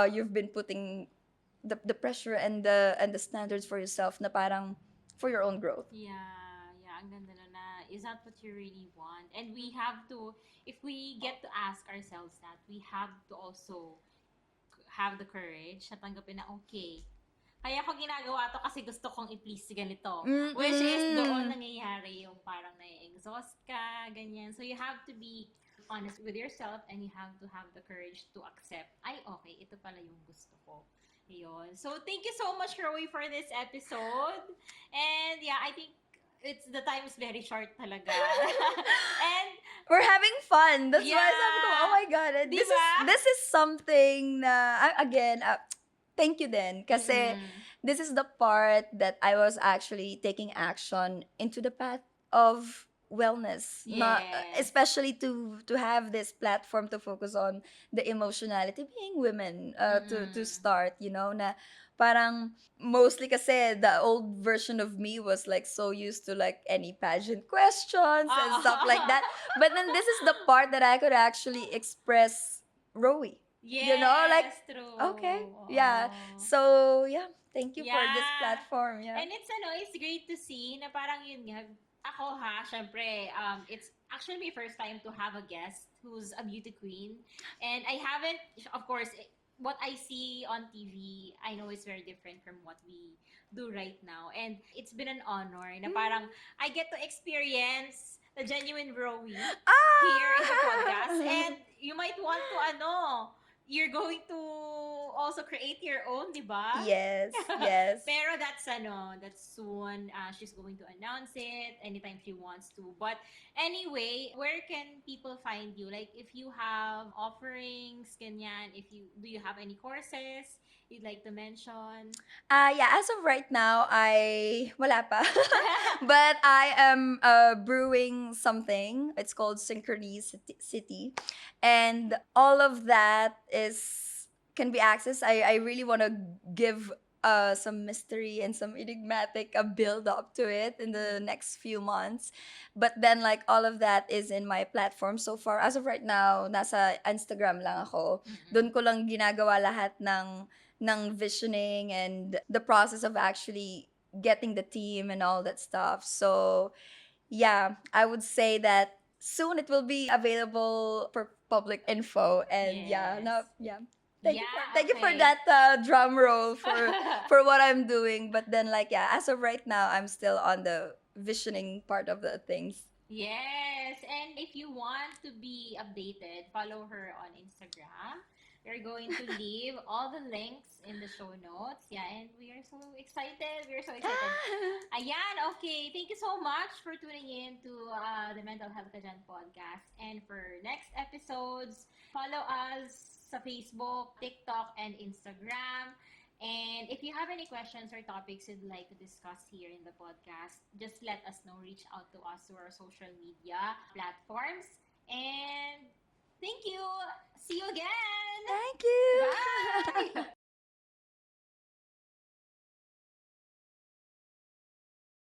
you've been putting the pressure and the standards for yourself na parang for your own growth. Ang ganda nun na, is that what you really want? And we have to, if we get to ask ourselves that, we have to also have the courage na tanggapin na, okay, kaya ko ginagawa to kasi gusto kong i-please si ganito. Which is doon nangyayari yung parang na-exhaust ka, ganyan. So you have to be honest with yourself and you have to have the courage to accept, ay, okay, ito pala yung gusto ko. Yun. So thank you so much, Chloe, for this episode. And yeah, I think the time is very short talaga. And we're having fun. That's why sabi ko, oh my God, this is something na, again, thank you din. Kasi this is the part that I was actually taking action into the path of wellness, not Yes. especially to have this platform to focus on the emotionality being women, to Mm-mm. start, na parang mostly kasi the old version of me was like so used to like any pageant questions and stuff like that, but then this is the part that I could actually express Rowie, like, Yes, okay, true. yeah, Oo. so yeah, thank you for this Yeah. platform, yeah. And it's great to see na parang yun nga, ako ha, syempre, it's actually my first time to have a guest who's a beauty queen. And I haven't, of course, what I see on TV, I know it's very different from what we do right now. And it's been an honor na parang I get to experience the genuine Rowie here in the podcast. Ah! And you might want to, you're going to also create your own, di ba? Yes, yes. Pero that's soon. She's going to announce it anytime she wants to. But anyway, where can people find you? Like, if you have offerings, ganyan, do you have any courses you'd like to mention? Yeah, as of right now, wala pa. But I am brewing something. It's called Synchronicity. And all of that can be accessed. I really want to give some mystery and some enigmatic build up to it in the next few months. But then like all of that is in my platform so far. As of right now, nasa Instagram lang ako. Mm-mm. Doon ko lang ginagawa lahat ng visioning and the process of actually getting the team and all that stuff. So, yeah, I would say that soon it will be available for public info. And yeah, Yes. no, yeah. Yeah, Thank you for okay. that drum roll for what I'm doing. But then like yeah, as of right now, I'm still on the visioning part of the things. Yes, and if you want to be updated, follow her on Instagram. We're going to leave all the links in the show notes. Yeah, and we are so excited. We're so excited. Ayan, okay. Thank you so much for tuning in to the Mental Health Kajan podcast. And for next episodes, follow us sa Facebook, TikTok, and Instagram. And if you have any questions or topics you'd like to discuss here in the podcast, just let us know. Reach out to us through our social media platforms. And thank you. See you again. Thank you. Bye.